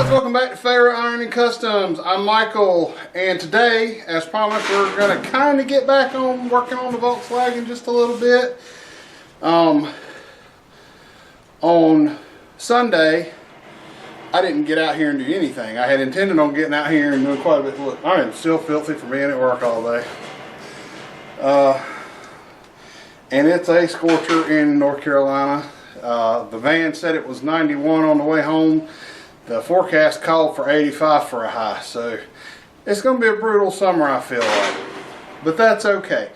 guys, welcome back to Favorite Ironing Customs. I'm Michael, and today, as promised, we're going to kind of get back on working on the Volkswagen just a little bit. On Sunday, I didn't get out here and do anything. I had intended on getting out here and doing quite a bit. Look, I am still filthy for being at work all day. And it's a scorcher in North Carolina. The van said it was 91 on the way home. The forecast called for 85 for a high, so it's going to be a brutal summer, I feel like. But that's okay.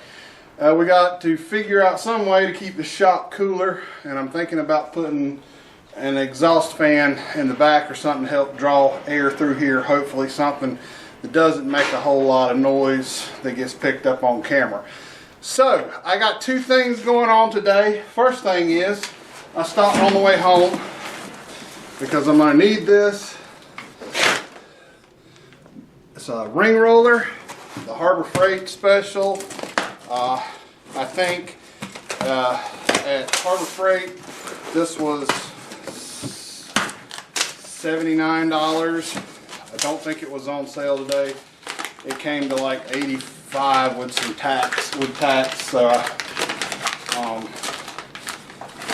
We got to figure out some way to keep the shop cooler, and I'm thinking about putting an exhaust fan in the back or something to help draw air through here. Hopefully something that doesn't make a whole lot of noise that gets picked up on camera. So, I got two things going on today. First thing is, I stopped on the way home because I'm going to need this. It's a ring roller, the Harbor Freight special. I think at Harbor Freight this was $79. I don't think it was on sale today. It came to like 85 with some tax, so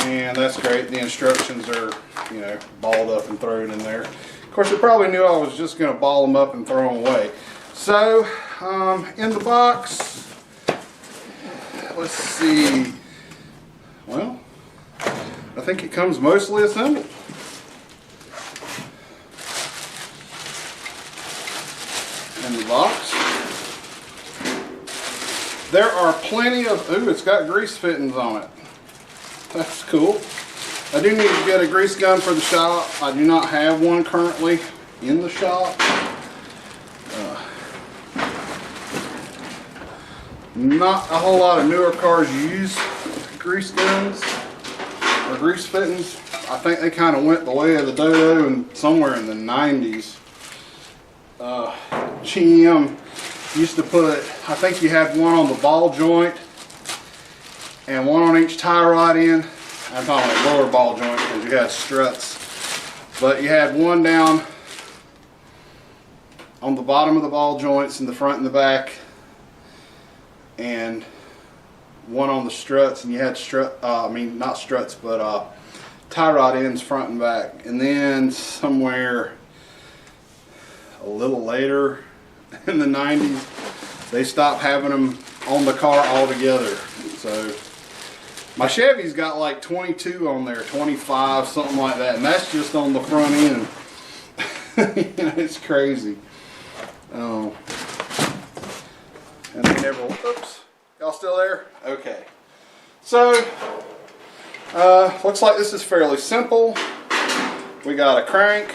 and that's great. The instructions are, you know, balled up and thrown in there. Of course, they probably knew I was just going to ball them up and throw them away. So, in the box, let's see. Well, I think it comes mostly assembled. In the box, there are plenty of, ooh, it's got grease fittings on it. That's cool. I do need to get a grease gun for the shop. I do not have one currently in the shop. Not a whole lot of newer cars use grease guns or grease fittings. I think they kind of went the way of the dodo and somewhere in the 90s. GM used to put, I think you had one on the ball joint and one on each tie rod end. I'm talking like lower ball joint because you had struts. But you had one down on the bottom of the ball joints in the front and the back, and one on the struts, and you had not struts, but tie rod ends front and back. And then somewhere a little later in the 90s, they stopped having them on the car altogether. So my Chevy's got like 22 on there, 25, something like that, and that's just on the front end. You know, it's crazy. And they never, oops, y'all still there? Okay. So, looks like this is fairly simple. We got a crank,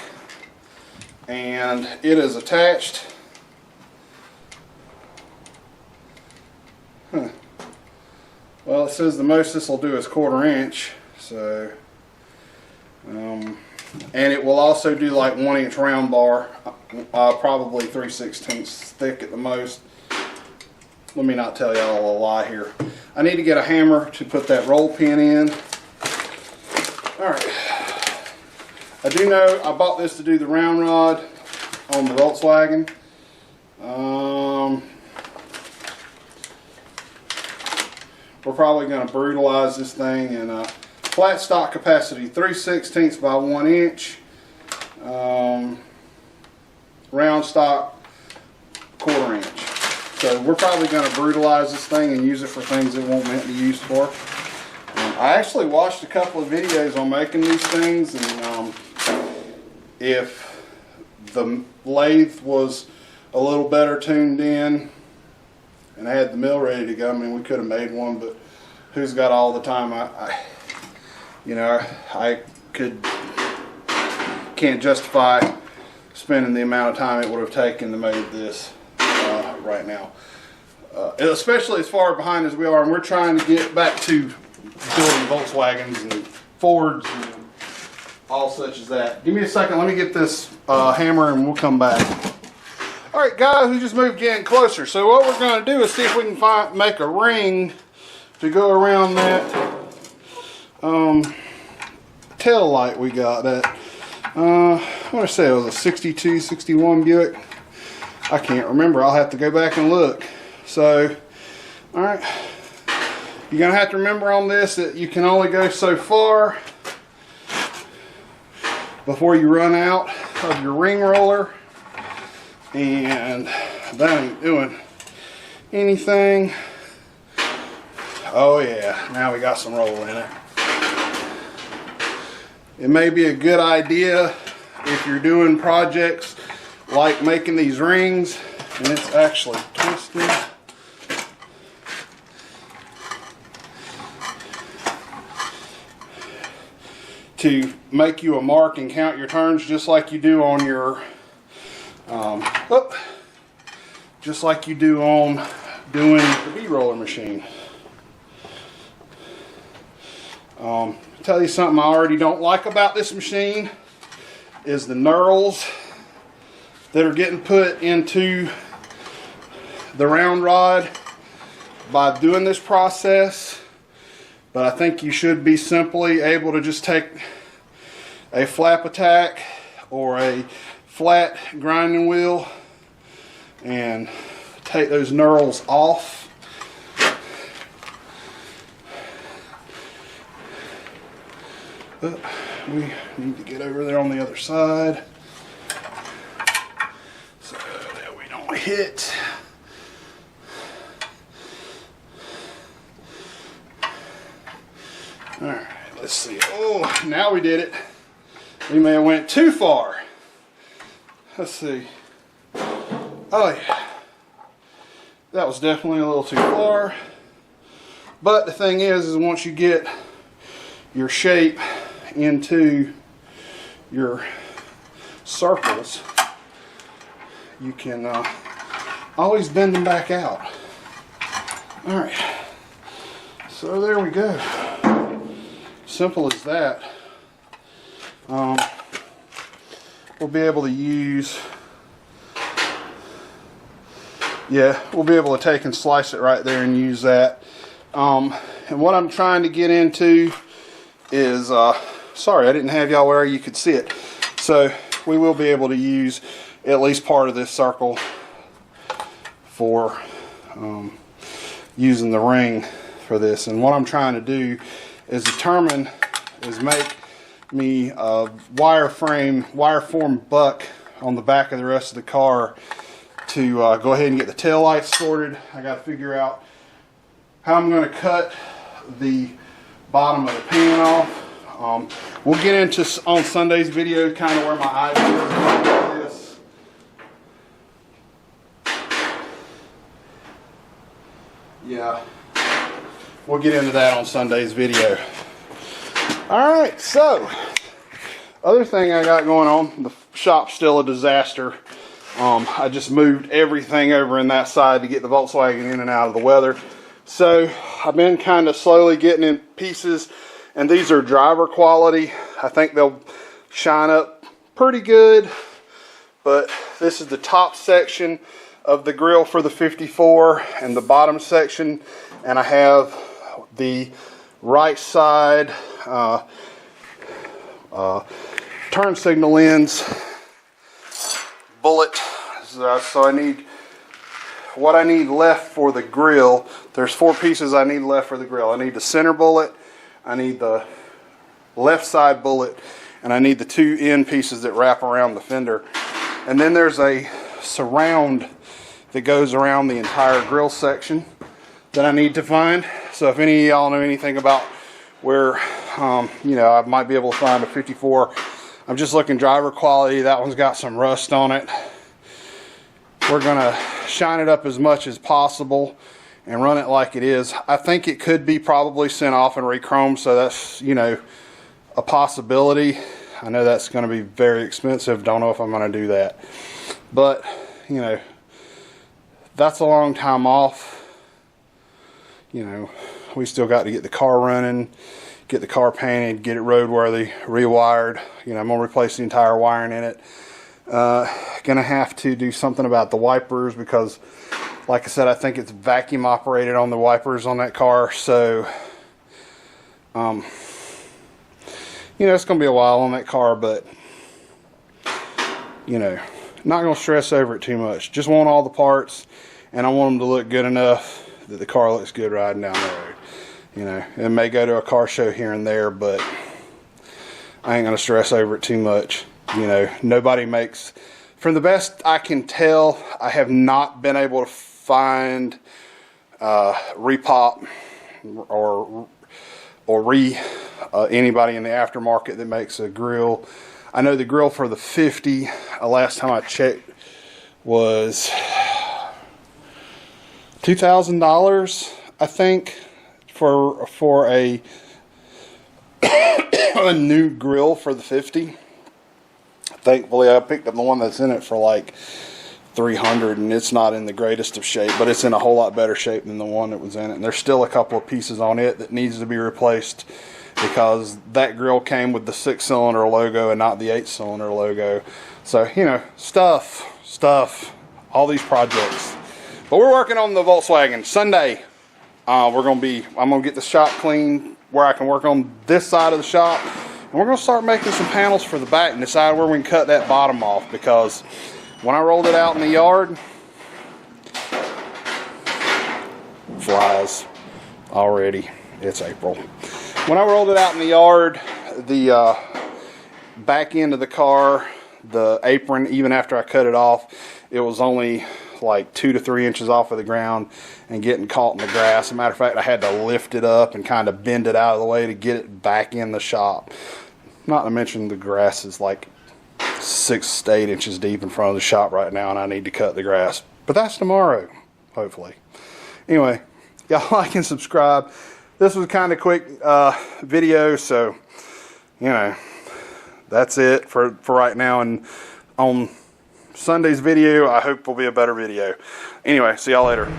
and it is attached. Well, it says the most this will do is 1/4 inch, so, and it will also do like 1 inch round bar, probably 3/16 thick at the most. Let me not tell y'all a lie here. I need to get a hammer to put that roll pin in. Alright, I do know I bought this to do the round rod on the Volkswagen. We're probably going to brutalize this thing in flat stock capacity 3/16 by 1 inch, round stock 1/4 inch. So we're probably going to brutalize this thing and use it for things it won't meant to be used for. I actually watched a couple of videos on making these things, and if the lathe was a little better tuned in and I had the mill ready to go, I mean, we could have made one, but who's got all the time? I can't justify spending the amount of time it would have taken to make this right now. Especially as far behind as we are, and we're trying to get back to building Volkswagens and Fords and all such as that. Give me a second, let me get this hammer and we'll come back. Alright guys, we just moved in closer. So what we're going to do is see if we can make a ring to go around that tail light we got. That I want to say it was a 62, 61 Buick. I can't remember. I'll have to go back and look. So, all right. You're going to have to remember on this that you can only go so far before you run out of your ring roller. And that ain't doing anything. Oh yeah, now we got some roll in it. It may be a good idea if you're doing projects like making these rings and it's actually twisted. To make you a mark and count your turns just like you do on your just like you do on doing the B-roller machine. Tell you something I already don't like about this machine is the knurls that are getting put into the round rod by doing this process. But I think you should be simply able to just take a flap attack or a flat grinding wheel and take those knurls off. But we need to get over there on the other side so that we don't hit. Alright, let's see. Oh, now we did it. We may have went too far. Let's see. Oh yeah. That was definitely a little too far. But the thing is once you get your shape into your circles, you can always bend them back out. Alright. So there we go. Simple as that. We'll be able to use, we'll be able to take and slice it right there and use that. And what I'm trying to get into is, sorry I didn't have y'all where you could see it. So we will be able to use at least part of this circle for using the ring for this. And what I'm trying to do is make me a wire form buck on the back of the rest of the car to go ahead and get the tail lights sorted. I got to figure out how I'm going to cut the bottom of the pan off. We'll get into on Sunday's video kind of where my idea is about this. Yeah, we'll get into that on Sunday's video. Alright, so other thing I got going on, the shop's still a disaster. I just moved everything over in that side to get the Volkswagen in and out of the weather. So I've been kind of slowly getting in pieces, and these are driver quality. I think they'll shine up pretty good, but this is the top section of the grill for the 54 and the bottom section, and I have the right side turn signal ends bullet. So I need what I need left for the grill. There's 4 pieces I need left for the grill. I need the center bullet, I need the left side bullet, and I need the 2 end pieces that wrap around the fender. And then there's a surround that goes around the entire grill section that I need to find. So if any of y'all know anything about where I might be able to find a 54, I'm just looking driver quality. That one's got some rust on it. We're gonna shine it up as much as possible and run it like it is. I think it could be probably sent off and re-chromed, so that's a possibility. I know that's going to be very expensive. Don't know if I'm going to do that, but that's a long time off. We still got to get the car running, get the car painted, get it roadworthy, rewired. I'm going to replace the entire wiring in it. Gonna have to do something about the wipers because, like I said, I think it's vacuum operated on the wipers on that car. So, it's gonna be a while on that car, but you know, not going to stress over it too much. Just want all the parts, and I want them to look good enough that the car looks good riding down the road. You know, it may go to a car show here and there, but I ain't going to stress over it too much. You know, nobody makes, from the best I can tell, I have not been able to find repop or anybody in the aftermarket that makes a grill. I know the grill for the 50, last time I checked, was $2,000, I think, for a a new grill for the 50. Thankfully, I picked up the one that's in it for like $300, and it's not in the greatest of shape, but it's in a whole lot better shape than the one that was in it. And there's still a couple of pieces on it that needs to be replaced, because that grill came with the 6-cylinder logo and not the 8-cylinder logo. So, you know, stuff, all these projects. But we're working on the Volkswagen. Sunday, I'm gonna get the shop clean where I can work on this side of the shop, and we're gonna start making some panels for the back and decide where we can cut that bottom off, because when I rolled it out in the yard, flies already. It's April. When I rolled it out in the yard, the back end of the car, the apron, even after I cut it off, it was only like 2 to 3 inches off of the ground and getting caught in the grass. As a matter of fact, I had to lift it up and kind of bend it out of the way to get it back in the shop. Not to mention the grass is like 6 to 8 inches deep in front of the shop right now, and I need to cut the grass. But that's tomorrow, hopefully. Anyway, y'all like and subscribe. This was kind of quick video, so, you know, that's it for right now. And on Sunday's video, I hope will be a better video. Anyway, see y'all later.